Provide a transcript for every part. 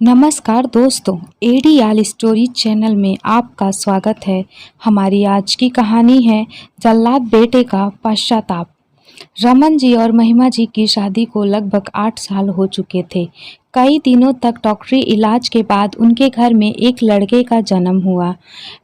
नमस्कार दोस्तों, एडीआल story channel में आपका स्वागत है। हमारी आज की कहानी है जल्लाद बेटे का पश्चाताप। रमन जी और महिमा जी की शादी को लगभग 8 साल हो चुके थे। कई दिनों तक डॉक्टरी इलाज के बाद उनके घर में एक लड़के का जन्म हुआ।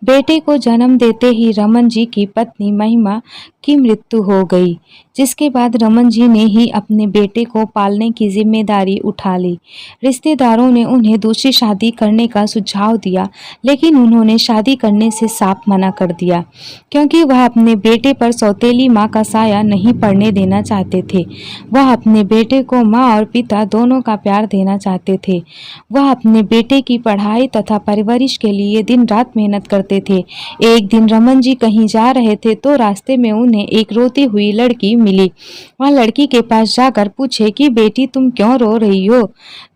बेटे को जन्म देते ही रमन जी की पत्नी महिमा की मृत्यु हो गई, जिसके बाद रमन जी ने ही अपने बेटे को पालने की जिम्मेदारी उठा ली। रिश्तेदारों ने उन्हें दूसरी शादी करने का सुझाव दिया, लेकिन उन्होंने शादी करने से साफ मना कर दिया, क्योंकि वह अपने बेटे पर सौतेली माँ का साया नहीं पड़ने देना चाहते थे। वह अपने बेटे को माँ और पिता दोनों का प्यार देना चाहते थे। वह अपने बेटे की पढ़ाई तथा परवरिश के लिए दिन रात मेहनत करते थे। एक दिन रमन जी कहीं जा रहे थे तो रास्ते में उन्हें एक रोती हुई लड़की मिली। वह लड़की के पास जाकर पूछे कि बेटी, तुम क्यों रो रही हो?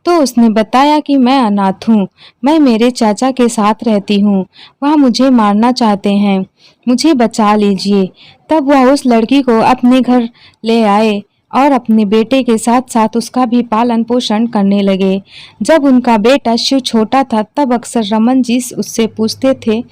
तो उसने बताया कि मैं अनाथ हूँ, मैं मेरे चाचा के साथ रहती हूँ, वह मुझे मारना चाहते हैं, मुझे बचा लीजिए। तब वह उस लड़की को अपने घर ले आए और अपने बेटे के साथ साथ उसका भी पालन पोषण करने लगे। जब उनका बेटा शिव छोटा था तब अक्सर रमन जी उससे पूछते थे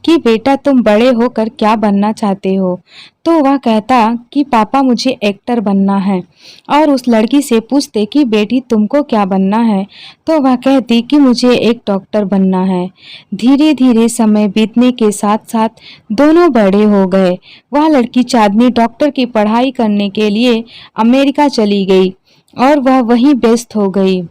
कि बेटा, तुम बड़े होकर क्या बनना चाहते हो? तो वह कहता कि पापा, मुझे एक्टर बनना है। और उस लड़की से पूछते कि बेटी, तुमको क्या बनना है? तो वह कहती कि मुझे एक डॉक्टर बनना है। धीरे धीरे समय बीतने के साथ साथ दोनों बड़े हो गए। वह लड़की चांदनी डॉक्टर की पढ़ाई करने के लिए अमेरिका चली गई और वह वहीं व्यस्त हो गई,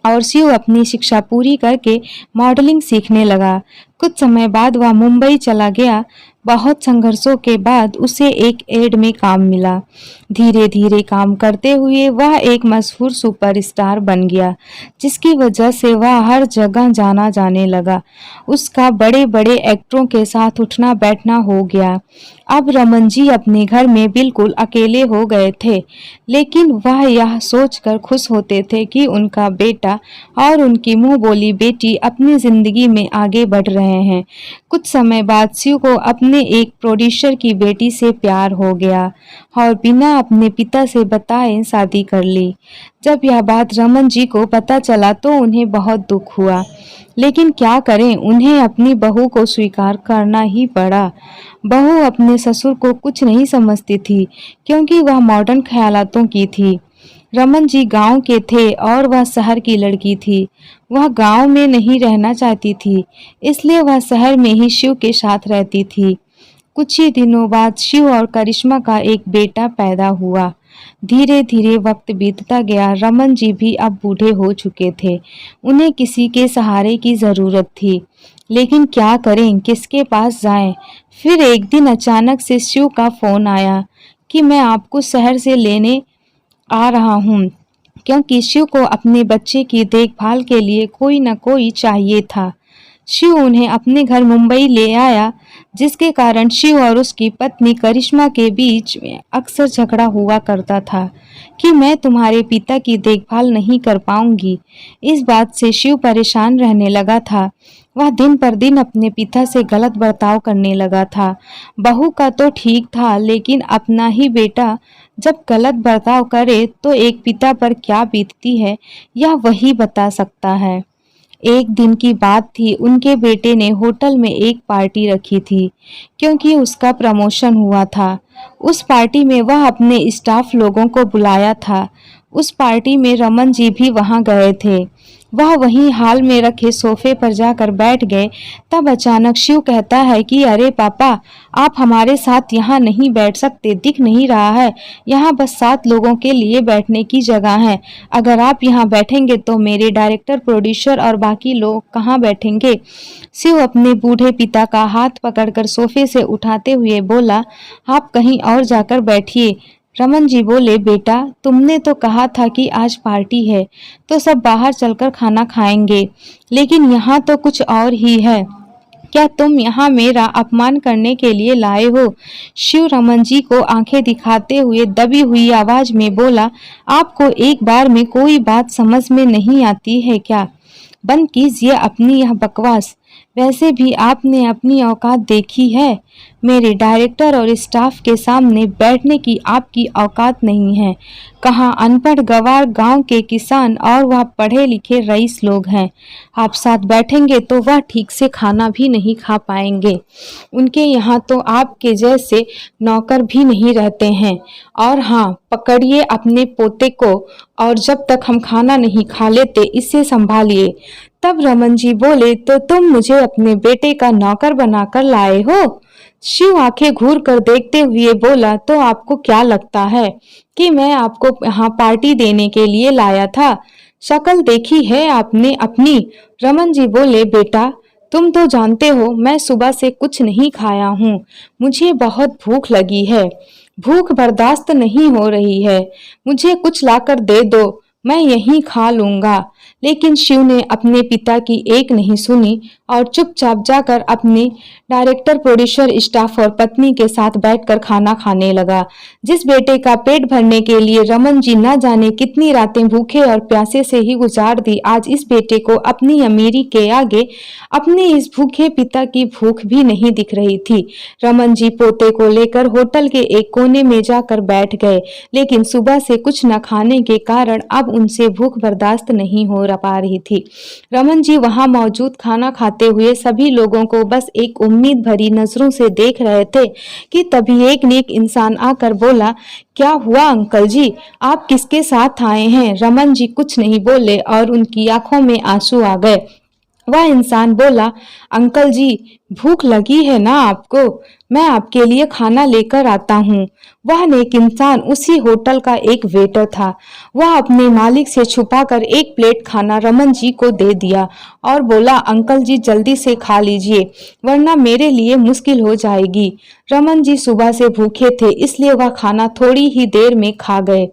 और शिव अपनी शिक्षा पूरी करके मॉडलिंग सीखने लगा। कुछ समय बाद वह मुंबई चला गया। बहुत संघर्षों के बाद उसे एक एड में काम मिला। धीरे धीरे काम करते हुए वह एक मशहूर सुपरस्टार बन गया, जिसकी वजह से वह हर जगह जाना जाने लगा। उसका बड़े बड़े एक्टरों के साथ उठना बैठना हो गया। अब रमन जी अपने घर में बिल्कुल अकेले हो गए थे, लेकिन वह यह सोचकर खुश होते थे कि उनका बेटा और उनकी मुंह बोली बेटी अपनी जिंदगी में आगे बढ़ रहे हैं। कुछ समय बाद शिव को अपने एक प्रोड्यूसर की बेटी से प्यार हो गया और बिना अपने पिता से बताए शादी कर ली। जब यह बात रमन जी को पता चला तो उन्हें बहुत दुख हुआ, लेकिन क्या करें, उन्हें अपनी बहू को स्वीकार करना ही पड़ा। बहू अपने ससुर को कुछ नहीं समझती थी, क्योंकि वह मॉडर्न ख्यालातों की थी। रमन जी गांव के थे और वह शहर की लड़की थी। वह गांव में नहीं रहना चाहती थी, इसलिए वह शहर में ही शिव के साथ रहती थी। कुछ ही दिनों बाद शिव और करिश्मा का एक बेटा पैदा हुआ। धीरे धीरे वक्त बीतता गया। रमन जी भी अब बूढ़े हो चुके थे। उन्हें किसी के सहारे की जरूरत थी, लेकिन क्या करें, किसके पास जाएं? फिर एक दिन अचानक से शिव का फोन आया कि मैं आपको शहर से लेने आ रहा हूँ, क्योंकि शिव को अपने बच्चे की देखभाल के लिए कोई न कोई चाहिए था। शिव उन्हें अपने घर मुंबई ले आया, जिसके कारण शिव और उसकी पत्नी करिश्मा के बीच में अक्सर झगड़ा हुआ करता था कि मैं तुम्हारे पिता की देखभाल नहीं कर पाऊंगी। इस बात से शिव परेशान रहने लगा था। वह दिन पर दिन अपने पिता से गलत बर्ताव करने लगा था। बहू का तो ठीक था, लेकिन अपना ही बेटा जब गलत बर्ताव करे तो एक पिता पर क्या बीतती है, यह वही बता सकता है। एक दिन की बात थी, उनके बेटे ने होटल में एक पार्टी रखी थी, क्योंकि उसका प्रमोशन हुआ था। उस पार्टी में वह अपने स्टाफ लोगों को बुलाया था। उस पार्टी में रमन जी भी वहां गए थे। वह वहीं हाल में रखे सोफे पर जाकर बैठ गए। तब अचानक शिव कहता है कि अरे पापा, आप हमारे साथ यहाँ नहीं बैठ सकते, दिख नहीं रहा है, यहाँ बस 7 लोगों के लिए बैठने की जगह है। अगर आप यहाँ बैठेंगे तो मेरे डायरेक्टर, प्रोड्यूसर और बाकी लोग कहाँ बैठेंगे? शिव अपने बूढ़े पिता का हाथ पकड़कर सोफे से उठाते हुए बोला, आप कहीं और जाकर बैठिए। रमन जी बोले, बेटा, तुमने तो कहा था कि आज पार्टी है तो सब बाहर चलकर खाना खाएंगे, लेकिन यहाँ तो कुछ और ही है। क्या तुम यहाँ मेरा अपमान करने के लिए लाए हो? शिव रमन जी को आंखें दिखाते हुए दबी हुई आवाज में बोला, आपको एक बार में कोई बात समझ में नहीं आती है क्या? बंद कीजिए अपनी यह बकवास। वैसे भी आपने अपनी औकात देखी है। मेरे डायरेक्टर और स्टाफ के सामने बैठने की आपकी औकात नहीं है। कहाँ अनपढ़ गंवार गांव के किसान और वह पढ़े लिखे रईस लोग हैं। आप साथ बैठेंगे तो वह ठीक से खाना भी नहीं खा पाएंगे। उनके यहाँ तो आपके जैसे नौकर भी नहीं रहते हैं। और हाँ, पकड़िए अपने पोते को और जब तक हम खाना नहीं खा लेते इसे संभालिए। तब रमन जी बोले, तो तुम मुझे अपने बेटे का नौकर बनाकर लाए हो? शिव आंखें घूर कर देखते हुए बोला, तो आपको क्या लगता है कि मैं आपको यहाँ पार्टी देने के लिए लाया था? शक्ल देखी है आपने अपनी? रमन जी बोले, बेटा तुम तो जानते हो मैं सुबह से कुछ नहीं खाया हूँ। मुझे बहुत भूख लगी है। भूख बर्दाश्त नहीं हो रही है। मुझे कुछ लाकर दे दो, मैं यहीं खा लूंगा। लेकिन शिव ने अपने पिता की एक नहीं सुनी और चुपचाप जाकर अपने डायरेक्टर, प्रोड्यूसर, स्टाफ और पत्नी के साथ बैठकर खाना खाने लगा। जिस बेटे का पेट भरने के लिए रमन जी न जाने कितनी रातें भूखे और प्यासे से ही गुजार दी, आज इस बेटे को अपनी अमीरी के आगे अपने इस भूखे पिता की भूख भी नहीं दिख रही थी। रमन जी पोते को लेकर होटल के एक कोने में जाकर बैठ गए, लेकिन सुबह से कुछ न खाने के कारण अब उनसे भूख बर्दाश्त नहीं हो पा रही थी। रमन जी वहां मौजूद खाना खाते हुए सभी लोगों को बस एक उम्मीद भरी नजरों से देख रहे थे कि तभी एक नेक इंसान आकर बोला, क्या हुआ अंकल जी, आप किसके साथ आए हैं? रमन जी कुछ नहीं बोले और उनकी आंखों में आंसू आ गए। वह इंसान बोला, अंकल जी भूख लगी है ना आपको? मैं आपके लिए खाना लेकर आता हूँ। वह नेक इंसान उसी होटल का एक वेटर था। वह अपने मालिक से छुपाकर एक प्लेट खाना रमन जी को दे दिया और बोला, अंकल जी जल्दी से खा लीजिए वरना मेरे लिए मुश्किल हो जाएगी। रमन जी सुबह से भूखे थे, इसलिए वह खाना थोड़ी ही देर में खा गए।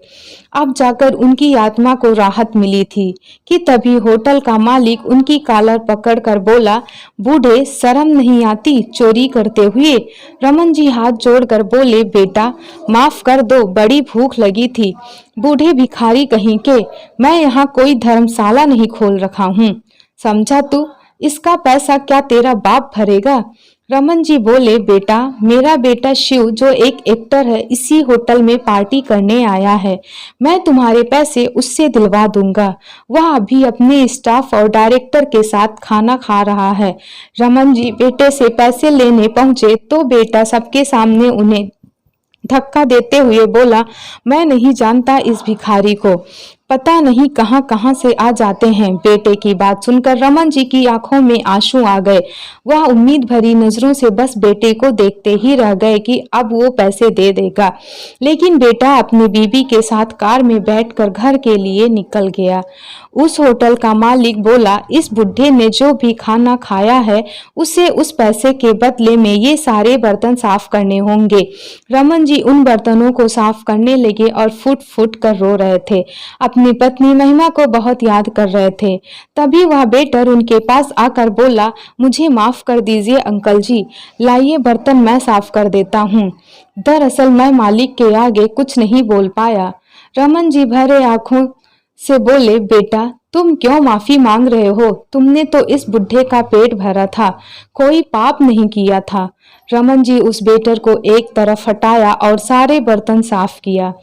अब जाकर उनकी आत्मा को राहत मिली थी कि तभी होटल का मालिक उनकी कॉलर पकड़कर बोला, बूढ़े शर्म नहीं आती चोरी करते हुए? रमन जी हाथ जोड़कर बोले, बेटा माफ कर दो, बड़ी भूख लगी थी। बूढ़े भिखारी कहीं के, मैं यहाँ कोई धर्मशाला नहीं खोल रखा हूँ, समझा तू? इसका पैसा क्या तेरा बाप भरेगा? रमन जी बोले, बेटा मेरा बेटा शिव जो एक एक्टर है इसी होटल में पार्टी करने आया है। मैं तुम्हारे पैसे उससे दिलवा दूंगा। वह अभी अपने स्टाफ और डायरेक्टर के साथ खाना खा रहा है। रमन जी बेटे से पैसे लेने पहुंचे तो बेटा सबके सामने उन्हें धक्का देते हुए बोला, मैं नहीं जानता इस भिखारी को, पता नहीं कहां कहां से आ जाते हैं। बेटे की बात सुनकर रमन जी की आंखों में आंसू आ गए। वह उम्मीद भरी नजरों से बस बेटे को देखते ही रह गए कि अब वो पैसे दे देगा। लेकिन बेटा अपनी बीबी के साथ कार में बैठकर घर के लिए निकल गया। उस होटल का मालिक बोला, इस बुढ़े ने जो भी खाना खाया है उसे उस पैसे के बदले में ये सारे बर्तन साफ करने होंगे। रमन जी उन बर्तनों को साफ करने लगे और फुट फुट कर रो रहे थे। अपनी पत्नी महिमा को बहुत याद कर रहे थे। तभी वह बेटर उनके पास आकर बोला, मुझे माफ कर दीजिए अंकल जी, लाइए बर्तन मैं साफ कर देता हूँ। दरअसल मैं मालिक के आगे कुछ नहीं बोल पाया। रमन जी भरे आंखों से बोले, बेटा तुम क्यों माफी मांग रहे हो? तुमने तो इस बुढ़े का पेट भरा था, कोई पाप नहीं किया था। रमन जी उस बेटर को एक तरफ हटाया और सारे बर्तन साफ किया।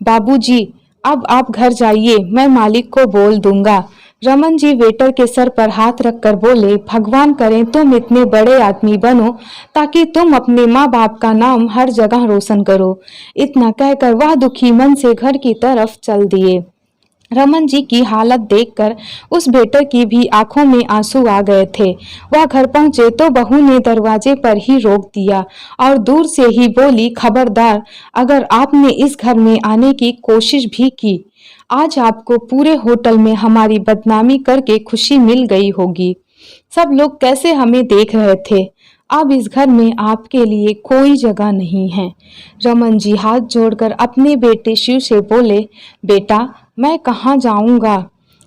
बाबूजी अब आप घर जाइए, मैं मालिक को बोल दूंगा। रमन जी वेटर के सर पर हाथ रखकर बोले, भगवान करें तुम इतने बड़े आदमी बनो ताकि तुम अपने माँ बाप का नाम हर जगह रोशन करो। इतना कहकर वह दुखी मन से घर की तरफ चल दिए। रमन जी की हालत देखकर उस बेटर की भी आंखों में आंसू आ गए थे। वह घर पहुंचे तो बहू ने दरवाजे पर ही रोक दिया और दूर से ही बोली, खबरदार अगर आपने इस घर में आने की कोशिश भी की, आज आपको पूरे होटल में हमारी बदनामी करके खुशी मिल गई होगी। सब लोग कैसे हमें देख रहे थे, अब इस घर में आपके लिए कोई जगह नहीं है। रमन जी हाथ जोड़कर अपने बेटे शिव से बोले, बेटा मैं कहाँ जाऊंगा,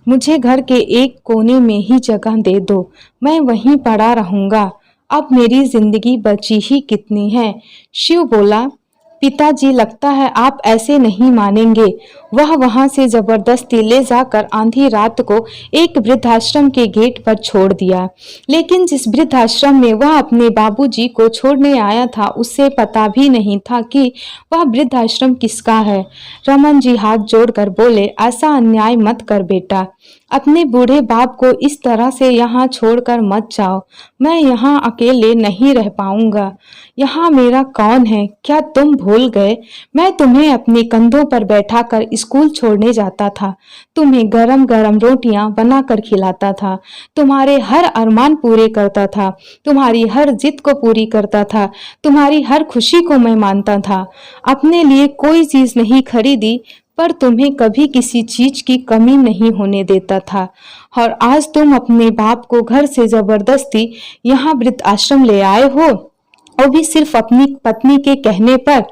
मुझे घर के एक कोने में ही जगह दे दो, मैं वहीं पड़ा रहूंगा। अब मेरी जिंदगी बची ही कितनी है। शिव बोला, पिताजी, लगता है आप ऐसे नहीं मानेंगे। वह वहां से जबरदस्ती ले जाकर आधी रात को एक वृद्धाश्रम के गेट पर छोड़ दिया। लेकिन जिस वृद्धाश्रम में वह अपने बाबूजी को छोड़ने आया था, उसे पता भी नहीं था कि वह वृद्धाश्रम किसका है। रमन जी हाथ जोड़कर बोले, ऐसा अन्याय मत कर बेटा। अपने बूढ़े बाप को इस तरह से यहाँ छोड़कर मत जाओ। मैं यहाँ अकेले नहीं रह पाऊंगा। यहाँ मेरा कौन है, क्या तुम भूल गए? मैं तुम्हें अपने कंधों पर बैठाकर स्कूल छोड़ने जाता था, तुम्हें गरम गरम रोटियां बनाकर खिलाता था, तुम्हारे हर अरमान पूरे करता था, तुम्हारी हर जिद को पूरी करता था, तुम्हारी हर खुशी को मैं मानता था। अपने लिए कोई चीज नहीं खरीदी, पर तुम्हें कभी किसी चीज की कमी नहीं होने देता था। और आज तुम अपने बाप को घर से जबरदस्ती यहाँ वृद्ध आश्रम ले आए हो, वो भी सिर्फ अपनी पत्नी के कहने पर।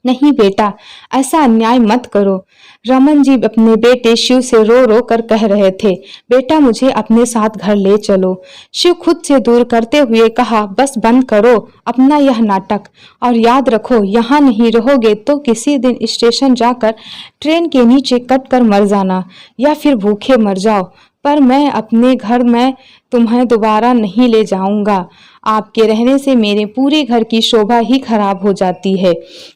नहीं बेटा, ऐसा अन्याय मत करो। रमन जी अपने बेटे शिव से रो रो कर कह रहे थे, बेटा मुझे अपने साथ घर ले चलो। शिव खुद से दूर करते हुए कहा, बस बंद करो अपना यह नाटक, और याद रखो यहाँ नहीं रहोगे तो किसी दिन स्टेशन जाकर ट्रेन के नीचे कट कर मर जाना, या फिर भूखे मर जाओ, पर मैं अपने घर में तुम्हें दोबारा नहीं ले जाऊंगा। आपके रहने से मेरे पूरे घर की शोभा ही खराब हो जाती है,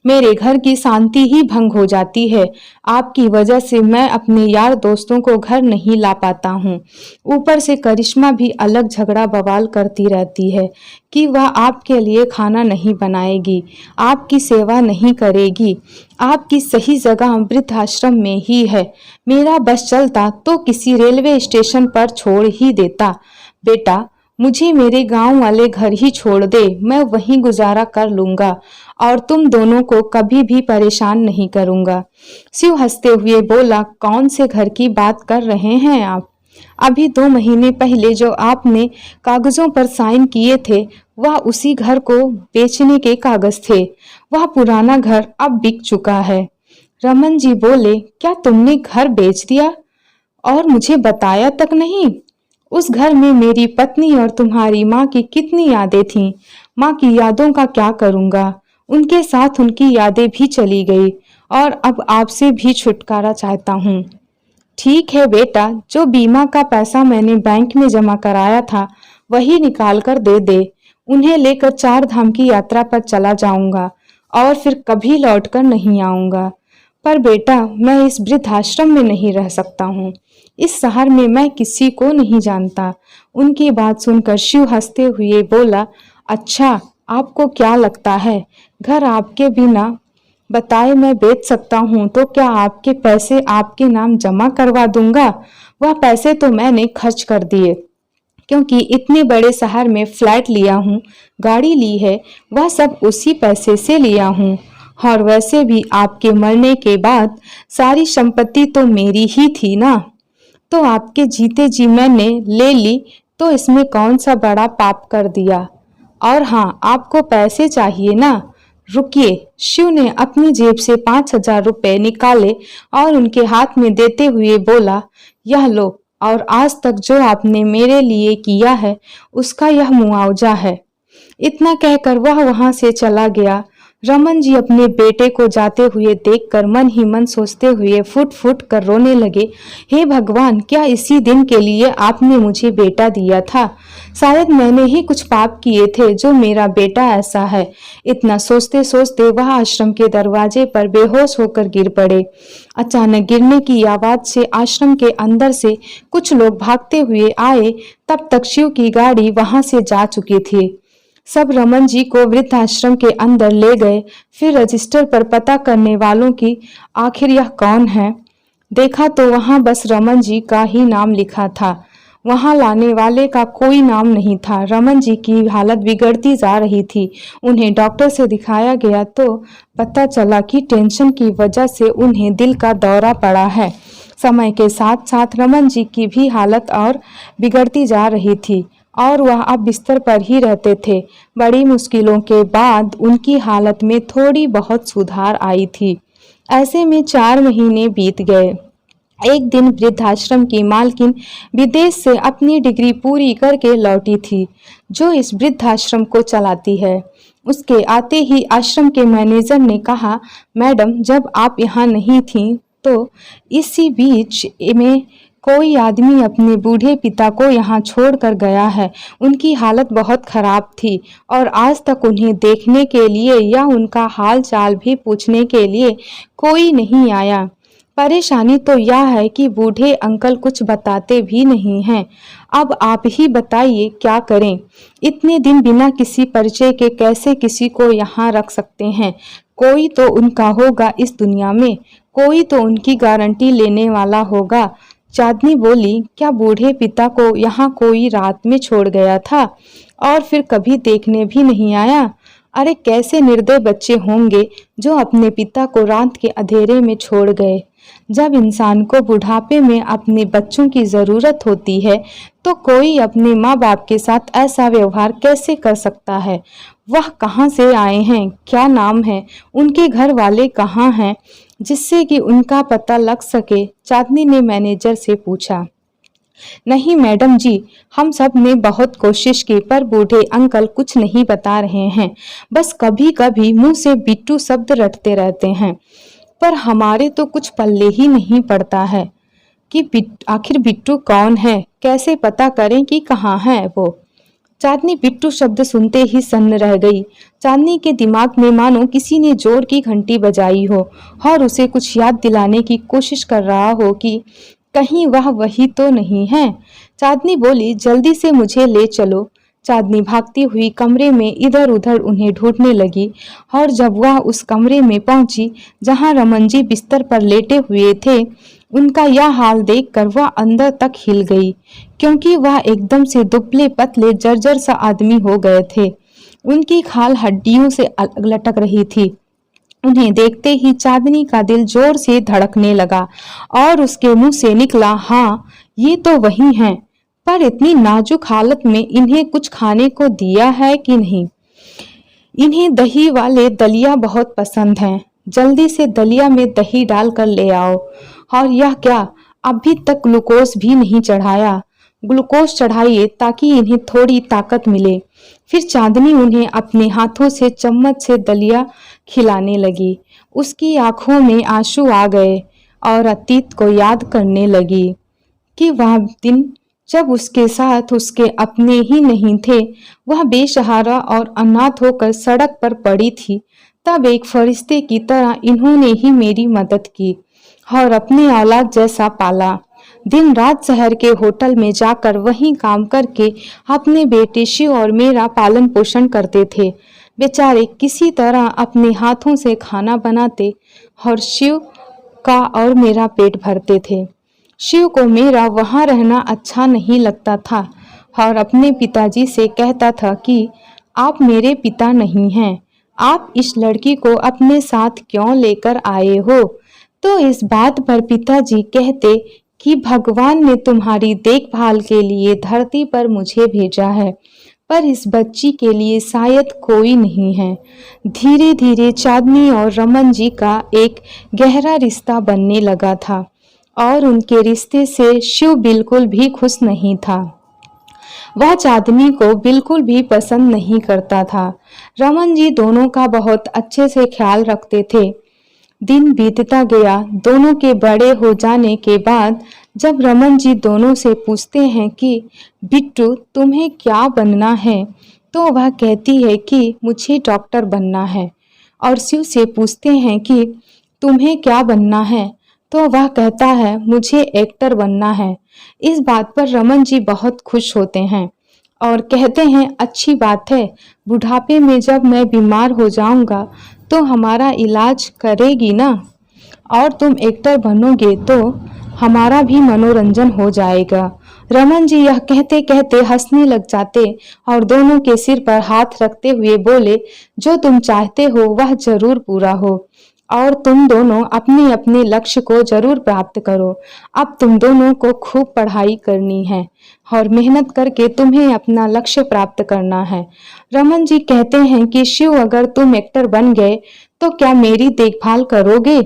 मेरे घर की शांति ही भंग हो जाती है। आपकी वजह से मैं अपने यार दोस्तों को घर नहीं ला पाता हूँ। ऊपर से करिश्मा भी अलग झगड़ा बवाल करती रहती है कि वह आपके लिए खाना नहीं बनाएगी, आपकी सेवा नहीं करेगी। आपकी सही जगह वृद्धाश्रम में ही है। मेरा बस चलता तो किसी रेलवे स्टेशन पर छोड़ ही देता। बेटा, मुझे मेरे गांव वाले घर ही छोड़ दे, मैं वहीं गुजारा कर लूंगा और तुम दोनों को कभी भी परेशान नहीं करूंगा। शिव हंसते हुए बोला, कौन से घर की बात कर रहे हैं आप? अभी 2 महीने पहले जो आपने कागजों पर साइन किए थे, वह उसी घर को बेचने के कागज थे। वह पुराना घर अब बिक चुका है। रमन जी बोले, क्या तुमने घर बेच दिया और मुझे बताया तक नहीं? उस घर में मेरी पत्नी और तुम्हारी माँ की कितनी यादें थीं। माँ की यादों का क्या करूँगा? उनके साथ उनकी यादें भी चली गई और अब आपसे भी छुटकारा चाहता हूँ। ठीक है बेटा, जो बीमा का पैसा मैंने बैंक में जमा कराया था वही निकाल कर दे दे। उन्हें लेकर 4 धाम की यात्रा पर चला जाऊंगा और फिर कभी लौटकर नहीं आऊंगा। पर बेटा, मैं इस वृद्धाश्रम में नहीं रह सकता हूँ। इस शहर में मैं किसी को नहीं जानता। उनकी बात सुनकर शिव हंसते हुए बोला, अच्छा, आपको क्या लगता है घर आपके बिना बताए मैं बेच सकता हूँ तो क्या आपके पैसे आपके नाम जमा करवा दूंगा? वह पैसे तो मैंने खर्च कर दिए, क्योंकि इतने बड़े शहर में फ्लैट लिया हूँ, गाड़ी ली है, वह सब उसी पैसे से लिया हूँ। और वैसे भी आपके मरने के बाद सारी संपत्ति तो मेरी ही थी ना, तो आपके जीते जी मैंने ले ली, तो इसमें कौन सा बड़ा पाप कर दिया? और हाँ, आपको पैसे चाहिए ना? रुकिए। शिव ने अपनी जेब से 5,000 रुपए निकाले और उनके हाथ में देते हुए बोला, यह लो, और आज तक जो आपने मेरे लिए किया है उसका यह मुआवजा है। इतना कहकर वह वहां से चला गया। रमन जी अपने बेटे को जाते हुए देखकर मन ही मन सोचते हुए फुट फुट कर रोने लगे, हे भगवान, क्या इसी दिन के लिए आपने मुझे बेटा दिया था? शायद मैंने ही कुछ पाप किए थे जो मेरा बेटा ऐसा है। इतना सोचते सोचते वह आश्रम के दरवाजे पर बेहोश होकर गिर पड़े। अचानक गिरने की आवाज से आश्रम के अंदर से कुछ लोग भागते हुए आए। तब तक शिव की गाड़ी वहां से जा चुकी थी। सब रमन जी को वृद्धाश्रम के अंदर ले गए। फिर रजिस्टर पर पता करने वालों की आखिर यह कौन है, देखा तो वहां बस रमन जी का ही नाम लिखा था। वहां लाने वाले का कोई नाम नहीं था। रमन जी की हालत बिगड़ती जा रही थी। उन्हें डॉक्टर से दिखाया गया तो पता चला कि टेंशन की वजह से उन्हें दिल का दौरा पड़ा है। समय के साथ साथ रमन जी की भी हालत और बिगड़ती जा रही थी और वह अब बिस्तर पर ही रहते थे। बड़ी मुश्किलों के बाद उनकी हालत में थोड़ी बहुत सुधार आई थी। ऐसे में 4 महीने बीत गए। एक दिन वृद्धाश्रम की मालकिन विदेश से अपनी डिग्री पूरी करके लौटी थी, जो इस वृद्धाश्रम को चलाती है। उसके आते ही आश्रम के मैनेजर ने कहा, मैडम जब आप यहाँ नहीं थीं तो इसी बीच में कोई आदमी अपने बूढ़े पिता को यहाँ छोड़कर गया है। उनकी हालत बहुत खराब थी और आज तक उन्हें देखने के लिए या उनका हाल चाल भी पूछने के लिए कोई नहीं आया। परेशानी तो यह है कि बूढ़े अंकल कुछ बताते भी नहीं हैं। अब आप ही बताइए क्या करें। इतने दिन बिना किसी परिचय के कैसे किसी को यहाँ रख सकते हैं। कोई तो उनका होगा इस दुनिया में, कोई तो उनकी गारंटी लेने वाला होगा। चांदनी बोली, क्या बूढ़े पिता को यहाँ कोई रात में छोड़ गया था और फिर कभी देखने भी नहीं आया? अरे कैसे निर्दय बच्चे होंगे जो अपने पिता को रात के अंधेरे में छोड़ गए। जब इंसान को बुढ़ापे में अपने बच्चों की जरूरत होती है तो कोई अपने माँ बाप के साथ ऐसा व्यवहार कैसे कर सकता है? वह कहाँ से आए हैं, क्या नाम है, उनके घर वाले कहाँ हैं, जिससे कि उनका पता लग सके? चांदनी ने मैनेजर से पूछा। नहीं मैडम जी, हम सब ने बहुत कोशिश की पर बूढ़े अंकल कुछ नहीं बता रहे हैं। बस कभी कभी मुंह से बिट्टू शब्द रटते रहते हैं, पर हमारे तो कुछ पल्ले ही नहीं पड़ता है कि आखिर बिट्टू कौन है, कैसे पता करें कि कहाँ है वो। चांदनी बिट्टू शब्द सुनते ही सन्न रह गई। चांदनी के दिमाग में मानो किसी ने जोर की घंटी बजाई हो और उसे कुछ याद दिलाने की कोशिश कर रहा हो कि कहीं वह वही तो नहीं है। चांदनी बोली, जल्दी से मुझे ले चलो। चांदनी भागती हुई कमरे में इधर उधर उन्हें ढूंढने लगी और जब वह उस कमरे में पहुंची जहां रमन जी बिस्तर पर लेटे हुए थे, उनका यह हाल देखकर वह अंदर तक हिल गई, क्योंकि वह एकदम से दुबले पतले जर्जर सा आदमी हो गए थे। उनकी खाल हड्डियों से अलग लटक रही थी। उन्हें देखते ही चांदनी का दिल जोर से धड़कने लगा और उसके मुंह से निकला, हाँ ये तो वही हैं, पर इतनी नाजुक हालत में इन्हें कुछ खाने को दिया है कि नहीं? इन्हें दही वाले दलिया बहुत पसंद हैं, जल्दी से दलिया में दही डालकर ले आओ। और यह क्या, अभी तक ग्लूकोज भी नहीं चढ़ाया? ग्लूकोज चढ़ाइए ताकि इन्हें थोड़ी ताकत मिले। फिर चांदनी उन्हें अपने हाथों से चम्मच से दलिया खिलाने लगी। उसकी आंखों में आंसू आ गए और अतीत को याद करने लगी कि वह दिन जब उसके साथ उसके अपने ही नहीं थे, वह बेसहारा और अनाथ होकर सड़क पर पड़ी थी। तब एक फरिश्ते की तरह इन्होंने ही मेरी मदद की और अपने औलाद जैसा पाला। दिन रात शहर के होटल में जाकर वहीं काम करके अपने बेटे शिव और मेरा पालन पोषण करते थे। बेचारे किसी तरह अपने हाथों से खाना बनाते और शिव का और मेरा पेट भरते थे। शिव को मेरा वहाँ रहना अच्छा नहीं लगता था और अपने पिताजी से कहता था कि आप मेरे पिता नहीं हैं, आप इस लड़की को अपने साथ क्यों लेकर आए हो? तो इस बात पर पिताजी कहते कि भगवान ने तुम्हारी देखभाल के लिए धरती पर मुझे भेजा है, पर इस बच्ची के लिए शायद कोई नहीं है। धीरे धीरे चांदनी और रमन जी का एक गहरा रिश्ता बनने लगा था और उनके रिश्ते से शिव बिल्कुल भी खुश नहीं था। वह चांदनी को बिल्कुल भी पसंद नहीं करता था। रमन जी दोनों का बहुत अच्छे से ख्याल रखते थे। दिन बीतता गया। दोनों के बड़े हो जाने के बाद जब रमन जी दोनों से पूछते हैं कि बिट्टू तुम्हें क्या बनना है, तो वह कहती है कि मुझे डॉक्टर बनना है। और शिव से पूछते हैं कि तुम्हें क्या बनना है, तो वह कहता है मुझे एक्टर बनना है। इस बात पर रमन जी बहुत खुश होते हैं और कहते हैं अच्छी बात है, बुढ़ापे में जब मैं बीमार हो जाऊंगा तो हमारा इलाज करेगी ना, और तुम एक्टर बनोगे तो हमारा भी मनोरंजन हो जाएगा। रमन जी यह कहते कहते हंसने लग जाते और दोनों के सिर पर हाथ रखते हुए बोले, जो तुम चाहते हो वह जरूर पूरा हो और तुम दोनों अपने अपने लक्ष्य को जरूर प्राप्त करो। अब तुम दोनों को खूब पढ़ाई करनी है और मेहनत करके तुम्हें अपना लक्ष्य प्राप्त करना है। रमन जी कहते हैं कि शिव अगर तुम एक्टर बन गए तो क्या मेरी देखभाल करोगे?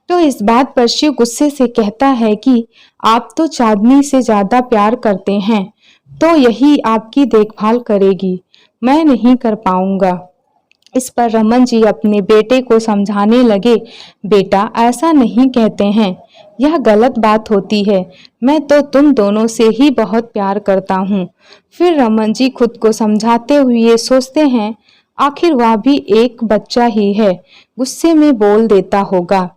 तो इस बात पर शिव गुस्से से कहता है कि आप तो चांदनी से ज्यादा प्यार करते हैं, तो यही आपकी देखभाल करेगी, मैं नहीं कर पाऊंगा। इस पर रमन जी अपने बेटे को समझाने लगे, बेटा ऐसा नहीं कहते हैं, यह गलत बात होती है। मैं तो तुम दोनों से ही बहुत प्यार करता हूँ। फिर रमन जी खुद को समझाते हुए सोचते हैं, आखिर वह भी एक बच्चा ही है, गुस्से में बोल देता होगा।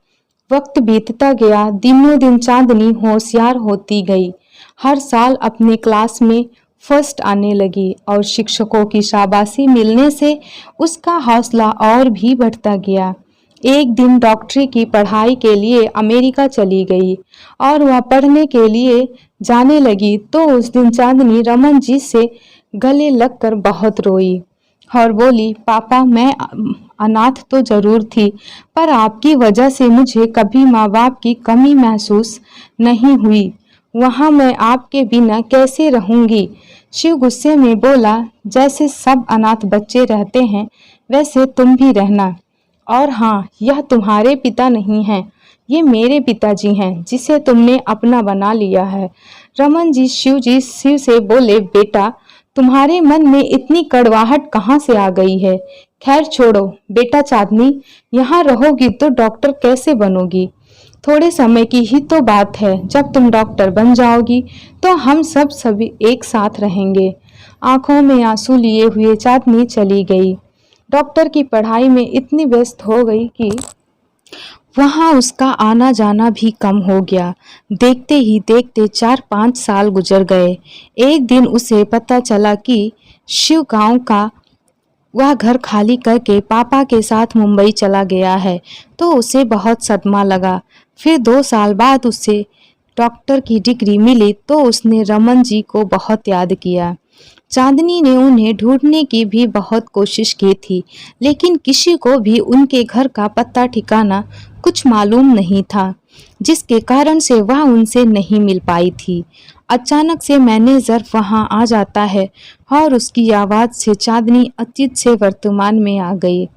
वक्त बीतता गया, दिनों दिन चांदनी होशियार होती गई। हर साल अपने क्लास में फर्स्ट आने लगी और शिक्षकों की शाबाशी मिलने से उसका हौसला और भी बढ़ता गया। एक दिन डॉक्टरी की पढ़ाई के लिए अमेरिका चली गई और वह पढ़ने के लिए जाने लगी तो उस दिन चांदनी रमन जी से गले लगकर बहुत रोई और बोली, पापा मैं अनाथ तो जरूर थी, पर आपकी वजह से मुझे कभी माँ बाप की कमी महसूस नहीं हुई। वहाँ मैं आपके बिना कैसे रहूंगी। शिव गुस्से में बोला, जैसे सब अनाथ बच्चे रहते हैं वैसे तुम भी रहना। और हाँ, यह तुम्हारे पिता नहीं हैं, ये मेरे पिताजी हैं जिसे तुमने अपना बना लिया है। रमन जी शिव से बोले, बेटा तुम्हारे मन में इतनी कड़वाहट कहाँ से आ गई है। खैर छोड़ो बेटा चांदनी, यहाँ रहोगी तो डॉक्टर कैसे बनोगी। थोड़े समय की ही तो बात है, जब तुम डॉक्टर बन जाओगी तो हम सब सभी एक साथ रहेंगे। आंखों में आंसू लिए हुए चांदनी चली गई। डॉक्टर की पढ़ाई में इतनी व्यस्त हो गई कि वहाँ उसका आना जाना भी कम हो गया। देखते ही देखते 4-5 साल गुजर गए। एक दिन उसे पता चला कि शिव गांव का वह घर खाली करके पापा के साथ मुंबई चला गया है, तो उसे बहुत सदमा लगा। फिर 2 साल बाद उसे डॉक्टर की डिग्री मिली तो उसने रमन जी को बहुत याद किया। चांदनी ने उन्हें ढूंढने की भी बहुत कोशिश की थी, लेकिन किसी को भी उनके घर का पता ठिकाना कुछ मालूम नहीं था, जिसके कारण से वह उनसे नहीं मिल पाई थी। अचानक से मैनेजर वहां आ जाता है और उसकी आवाज से चांदनी अतीत से वर्तमान में आ गई।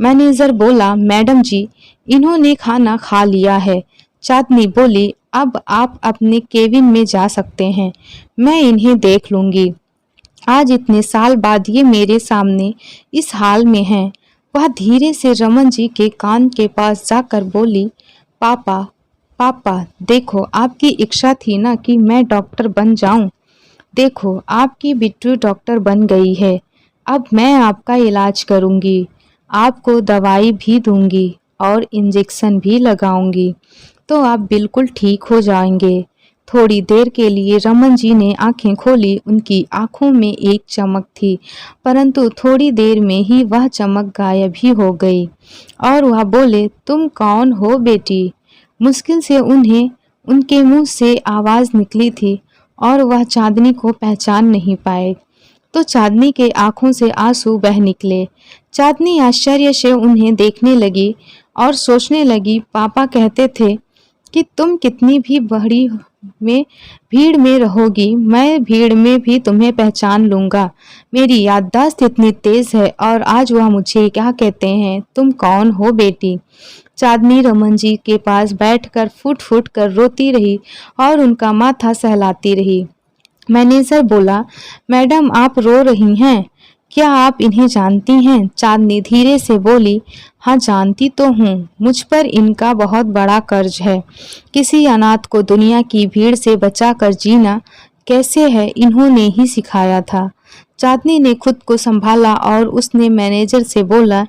मैनेजर बोला, मैडम जी इन्होंने खाना खा लिया है। चांदनी बोली, अब आप अपने केबिन में जा सकते हैं, मैं इन्हें देख लूंगी। आज इतने साल बाद ये मेरे सामने इस हाल में हैं। वह धीरे से रमन जी के कान के पास जाकर बोली, पापा पापा देखो, आपकी इच्छा थी ना कि मैं डॉक्टर बन जाऊं। देखो आपकी बिट्टू डॉक्टर बन गई है। अब मैं आपका इलाज करूंगी, आपको दवाई भी दूंगी और इंजेक्शन भी लगाऊंगी, तो आप बिल्कुल ठीक हो जाएंगे। थोड़ी देर के लिए रमन जी ने आंखें खोली। उनकी आंखों में एक चमक थी, परंतु थोड़ी देर में ही वह चमक गायब ही हो गई और वह बोले, तुम कौन हो बेटी। मुश्किल से उन्हें उनके मुंह से आवाज निकली थी और वह चांदनी को पहचान नहीं पाए, तो चांदनी के आंखों से आंसू बह निकले। चांदनी आश्चर्य से उन्हें देखने लगी और सोचने लगी, पापा कहते थे कि तुम कितनी भी बड़ी में भीड़ में रहोगी, मैं भीड़ में भी तुम्हें पहचान लूंगा। मेरी याददाश्त इतनी तेज है और आज वह मुझे क्या कहते हैं, तुम कौन हो बेटी। चांदनी रमन जी के पास बैठकर फुट फुट कर रोती रही और उनका माथा सहलाती रही। मैनेजर बोला, मैडम आप रो रही हैं, क्या आप इन्हें जानती हैं। चांदनी धीरे से बोली, हाँ जानती तो हूँ, मुझ पर इनका बहुत बड़ा कर्ज है। किसी अनाथ को दुनिया की भीड़ से बचाकर जीना कैसे है इन्होंने ही सिखाया था। चांदनी ने खुद को संभाला और उसने मैनेजर से बोला,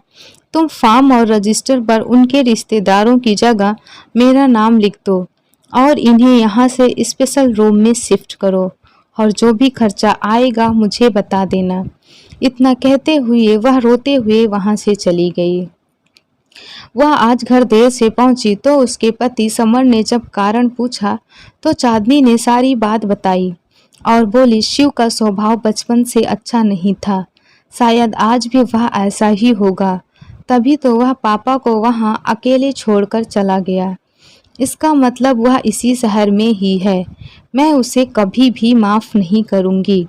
तुम फॉर्म और रजिस्टर पर उनके रिश्तेदारों की जगह मेरा नाम लिख दो और इन्हें यहाँ से स्पेशल रूम में शिफ्ट करो और जो भी खर्चा आएगा मुझे बता देना। इतना कहते हुए वह रोते हुए वहां से चली गई। वह आज घर देर से पहुंची तो उसके पति समर ने जब कारण पूछा तो चांदनी ने सारी बात बताई और बोली, शिव का स्वभाव बचपन से अच्छा नहीं था, शायद आज भी वह ऐसा ही होगा, तभी तो वह पापा को वहां अकेले छोड़कर चला गया। इसका मतलब वह इसी शहर में ही है। मैं उसे कभी भी माफ नहीं करूंगी।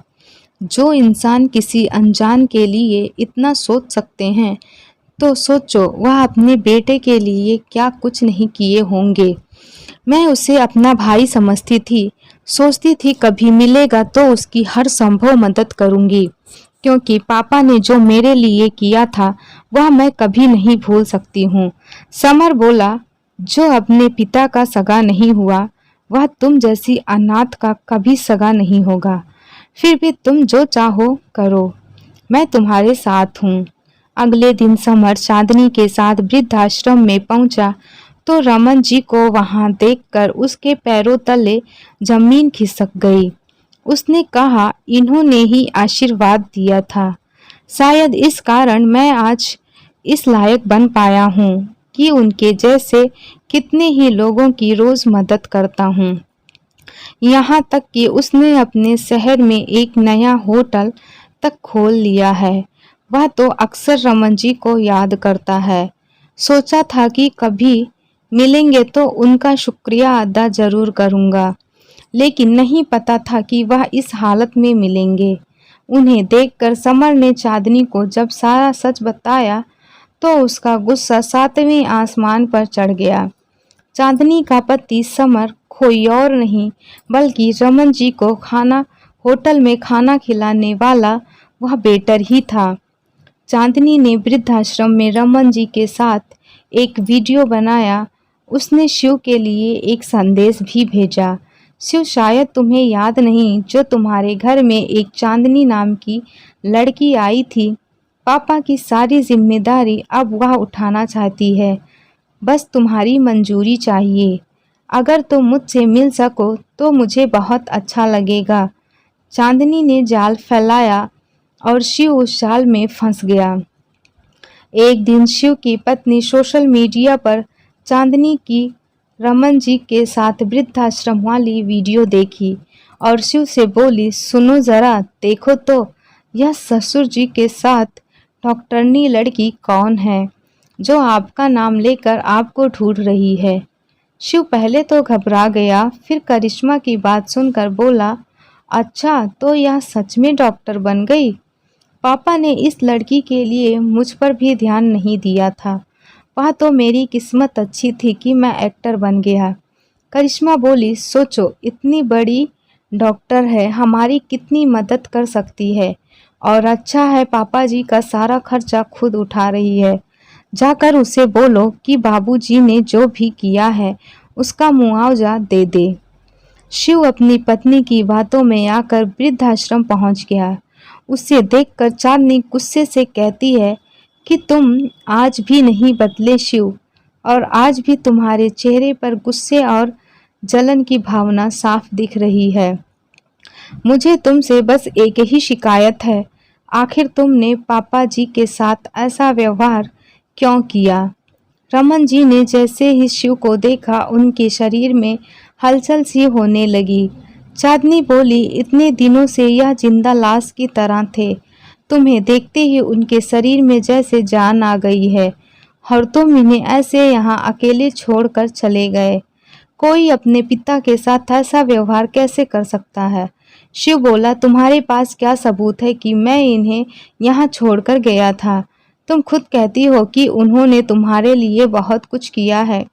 जो इंसान किसी अनजान के लिए इतना सोच सकते हैं, तो सोचो वह अपने बेटे के लिए क्या कुछ नहीं किए होंगे। मैं उसे अपना भाई समझती थी, सोचती थी कभी मिलेगा तो उसकी हर संभव मदद करूंगी, क्योंकि पापा ने जो मेरे लिए किया था वह मैं कभी नहीं भूल सकती हूँ। समर बोला, जो अपने पिता का सगा नहीं हुआ वह तुम जैसी अनाथ का कभी सगा नहीं होगा। फिर भी तुम जो चाहो करो, मैं तुम्हारे साथ हूँ। अगले दिन समर चांदनी के साथ वृद्धाश्रम में पहुंचा तो रमन जी को वहां देखकर उसके पैरों तले जमीन खिसक गई। उसने कहा, इन्होंने ही आशीर्वाद दिया था। शायद इस कारण मैं आज इस लायक बन पाया हूँ कि उनके जैसे कितने ही लोगों की रोज मदद करता हूँ। यहाँ तक कि उसने अपने शहर में एक नया होटल तक खोल लिया है। वह तो अक्सर रमन जी को याद करता है। सोचा था कि कभी मिलेंगे तो उनका शुक्रिया अदा जरूर करूंगा, लेकिन नहीं पता था कि वह इस हालत में मिलेंगे। उन्हें देखकर समर ने चांदनी को जब सारा सच बताया तो उसका गुस्सा 7वें आसमान पर चढ़ गया। चांदनी का पति समर कोई और नहीं बल्कि रमन जी को होटल में खाना खिलाने वाला वह वेटर ही था। चांदनी ने वृद्धाश्रम में रमन जी के साथ एक वीडियो बनाया। उसने शिव के लिए एक संदेश भी भेजा। शिव, शायद तुम्हें याद नहीं, जो तुम्हारे घर में एक चांदनी नाम की लड़की आई थी। पापा की सारी जिम्मेदारी अब वह उठाना चाहती है। बस तुम्हारी मंजूरी चाहिए। अगर तुम मुझसे मिल सको तो मुझे बहुत अच्छा लगेगा। चांदनी ने जाल फैलाया और शिव उस जाल में फंस गया। एक दिन शिव की पत्नी सोशल मीडिया पर चांदनी की रमन जी के साथ वृद्धाश्रम वाली वीडियो देखी और शिव से बोली, सुनो जरा, देखो तो यह ससुर जी के साथ डॉक्टरनी लड़की कौन है जो आपका नाम लेकर आपको ढूंढ रही है। शिव पहले तो घबरा गया, फिर करिश्मा की बात सुनकर बोला, अच्छा तो यह सच में डॉक्टर बन गई। पापा ने इस लड़की के लिए मुझ पर भी ध्यान नहीं दिया था। वह तो मेरी किस्मत अच्छी थी कि मैं एक्टर बन गया। करिश्मा बोली, सोचो, इतनी बड़ी डॉक्टर है, हमारी कितनी मदद कर सकती है। और अच्छा है पापा जी का सारा खर्चा खुद उठा रही है। जाकर उसे बोलो कि बाबूजी ने जो भी किया है उसका मुआवजा दे दे। शिव अपनी पत्नी की बातों में आकर वृद्धाश्रम पहुंच गया। उसे देखकर चांदनी गुस्से से कहती है कि तुम आज भी नहीं बदले शिव, और आज भी तुम्हारे चेहरे पर गुस्से और जलन की भावना साफ दिख रही है। मुझे तुमसे बस एक ही शिकायत है, आखिर तुमने पापा जी के साथ ऐसा व्यवहार क्यों किया। रमन जी ने जैसे ही शिव को देखा उनके शरीर में हलचल सी होने लगी। चांदनी बोली, इतने दिनों से यह जिंदा लाश की तरह थे। तुम्हें देखते ही उनके शरीर में जैसे जान आ गई है और तुम इन्हें ऐसे यहाँ अकेले छोड़कर चले गए। कोई अपने पिता के साथ ऐसा व्यवहार कैसे कर सकता है। शिव बोला, तुम्हारे पास क्या सबूत है कि मैं इन्हें यहाँ छोड़कर गया था। तुम खुद कहती हो कि उन्होंने तुम्हारे लिए बहुत कुछ किया है,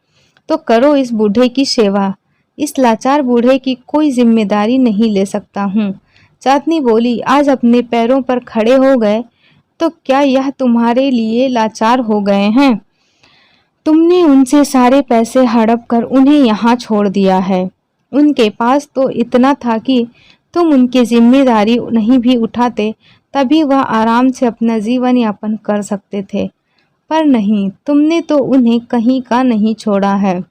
तो करो इस बूढ़े की सेवा। इस लाचार बूढ़े की कोई जिम्मेदारी नहीं ले सकता हूँ। चांदनी बोली, आज अपने पैरों पर खड़े हो गए तो क्या यह तुम्हारे लिए लाचार हो गए हैं। तुमने उनसे सारे पैसे हड़प कर उन्हें यहाँ छोड़ दिया है। उनके पास तो इतना था कि तुम उनकी जिम्मेदारी नहीं भी उठाते तभी वह आराम से अपना जीवन यापन कर सकते थे, पर नहीं, तुमने तो उन्हें कहीं का नहीं छोड़ा है।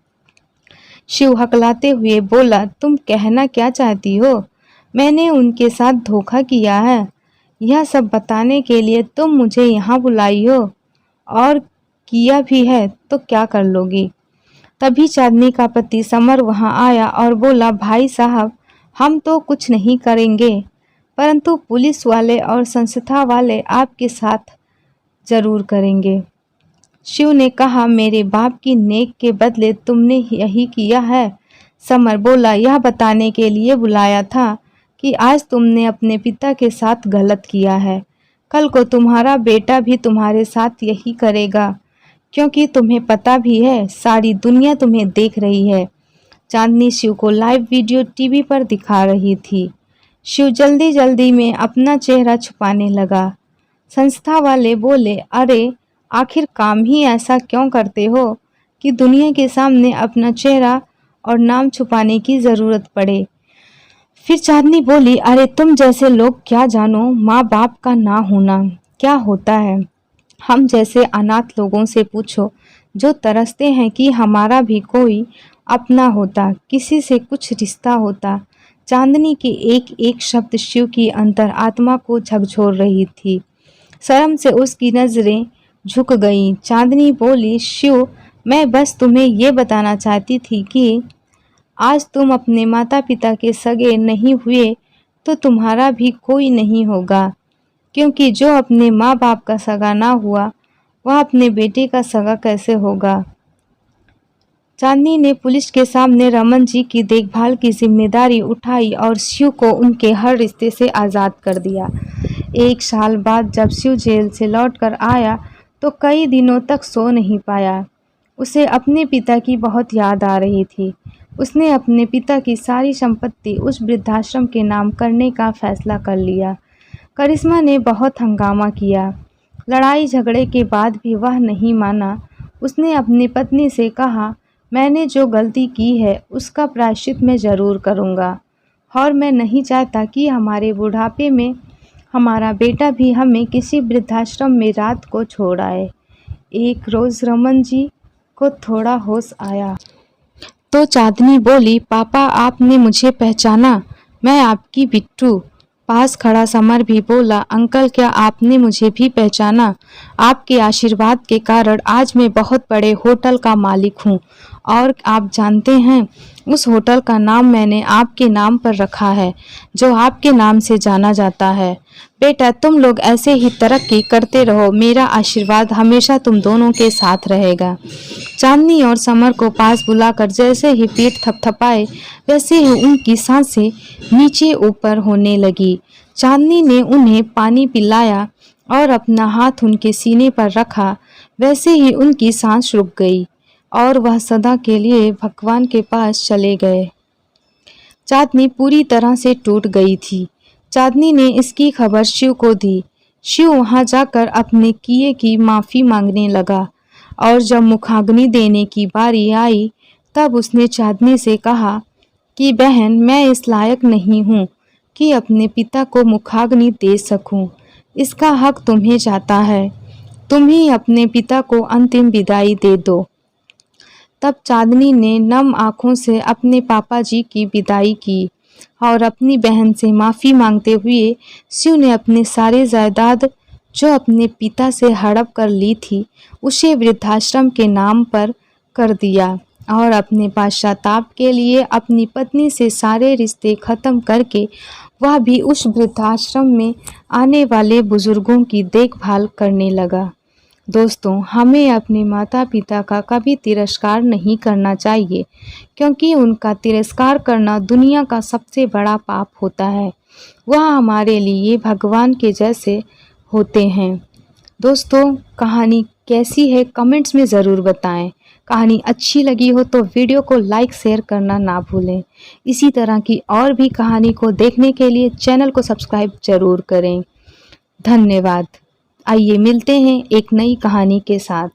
शिव हकलाते हुए बोला, तुम कहना क्या चाहती हो। मैंने उनके साथ धोखा किया है, यह सब बताने के लिए तुम मुझे यहाँ बुलाई हो, और किया भी है तो क्या कर लोगी। तभी चांदनी का पति समर वहां आया और बोला, भाई साहब, हम तो कुछ नहीं करेंगे, परंतु पुलिस वाले और संस्था वाले आपके साथ जरूर करेंगे। शिव ने कहा, मेरे बाप की नेक के बदले तुमने यही किया है। समर बोला, यह बताने के लिए बुलाया था कि आज तुमने अपने पिता के साथ गलत किया है। कल को तुम्हारा बेटा भी तुम्हारे साथ यही करेगा, क्योंकि तुम्हें पता भी है सारी दुनिया तुम्हें देख रही है। चांदनी शिव को लाइव वीडियो टीवी पर दिखा रही थी। शिव जल्दी जल्दी में अपना चेहरा छुपाने लगा। संस्था वाले बोले, अरे आखिर काम ही ऐसा क्यों करते हो कि दुनिया के सामने अपना चेहरा और नाम छुपाने की ज़रूरत पड़े। फिर चांदनी बोली, अरे तुम जैसे लोग क्या जानो माँ बाप का ना होना क्या होता है। हम जैसे अनाथ लोगों से पूछो जो तरसते हैं कि हमारा भी कोई अपना होता, किसी से कुछ रिश्ता होता। चांदनी के एक एक शब्द शिव की अंतर आत्मा को झकझोर रही थी। शर्म से उसकी नजरें झुक गईं। चांदनी बोली, शिव मैं बस तुम्हें ये बताना चाहती थी कि आज तुम अपने माता पिता के सगे नहीं हुए तो तुम्हारा भी कोई नहीं होगा, क्योंकि जो अपने माँ बाप का सगा ना हुआ वह अपने बेटे का सगा कैसे होगा। चांदनी ने पुलिस के सामने रमन जी की देखभाल की जिम्मेदारी उठाई और शिव को उनके हर रिश्ते से आज़ाद कर दिया। 1 साल बाद जब शिव जेल से लौटकर आया तो कई दिनों तक सो नहीं पाया। उसे अपने पिता की बहुत याद आ रही थी। उसने अपने पिता की सारी संपत्ति उस वृद्धाश्रम के नाम करने का फैसला कर लिया। करिश्मा ने बहुत हंगामा किया। लड़ाई झगड़े के बाद भी वह नहीं माना। उसने अपनी पत्नी से कहा, मैंने जो गलती की है उसका प्रायश्चित मैं ज़रूर करूँगा और मैं नहीं चाहता कि हमारे बुढ़ापे में हमारा बेटा भी हमें किसी वृद्धाश्रम में रात को छोड़ आए। एक रोज़ रमन जी को थोड़ा होश आया तो चांदनी बोली, पापा आपने मुझे पहचाना, मैं आपकी बिट्टू। पास खड़ा समर भी बोला, अंकल क्या आपने मुझे भी पहचाना। आपके आशीर्वाद के कारण आज मैं बहुत बड़े होटल का मालिक हूँ और आप जानते हैं उस होटल का नाम मैंने आपके नाम पर रखा है, जो आपके नाम से जाना जाता है। बेटा तुम लोग ऐसे ही तरक्की करते रहो, मेरा आशीर्वाद हमेशा तुम दोनों के साथ रहेगा। चांदनी और समर को पास बुलाकर जैसे ही पीठ थपथपाए वैसे ही उनकी सांसें नीचे ऊपर होने लगी। चांदनी ने उन्हें पानी पिलाया और अपना हाथ उनके सीने पर रखा। वैसे ही उनकी सांस रुक गई और वह सदा के लिए भगवान के पास चले गए। चांदनी पूरी तरह से टूट गई थी। चांदनी ने इसकी खबर शिव को दी। शिव वहां जाकर अपने किए की माफ़ी मांगने लगा और जब मुखाग्नि देने की बारी आई तब उसने चांदनी से कहा कि बहन मैं इस लायक नहीं हूँ कि अपने पिता को मुखाग्नि दे सकूं। इसका हक तुम्हें जाता है। तुम ही अपने पिता को अंतिम विदाई दे दो। तब चांदनी ने नम आंखों से अपने पापा जी की विदाई की और अपनी बहन से माफ़ी मांगते हुए शिव ने अपने सारे जायदाद जो अपने पिता से हड़प कर ली थी उसे वृद्धाश्रम के नाम पर कर दिया और अपने पश्चाताप के लिए अपनी पत्नी से सारे रिश्ते ख़त्म करके वह भी उस वृद्धाश्रम में आने वाले बुजुर्गों की देखभाल करने लगा। दोस्तों, हमें अपने माता पिता का कभी तिरस्कार नहीं करना चाहिए, क्योंकि उनका तिरस्कार करना दुनिया का सबसे बड़ा पाप होता है। वह हमारे लिए भगवान के जैसे होते हैं। दोस्तों, कहानी कैसी है कमेंट्स में ज़रूर बताएं। कहानी अच्छी लगी हो तो वीडियो को लाइक शेयर करना ना भूलें। इसी तरह की और भी कहानी को देखने के लिए चैनल को सब्सक्राइब जरूर करें। धन्यवाद। आइए मिलते हैं एक नई कहानी के साथ।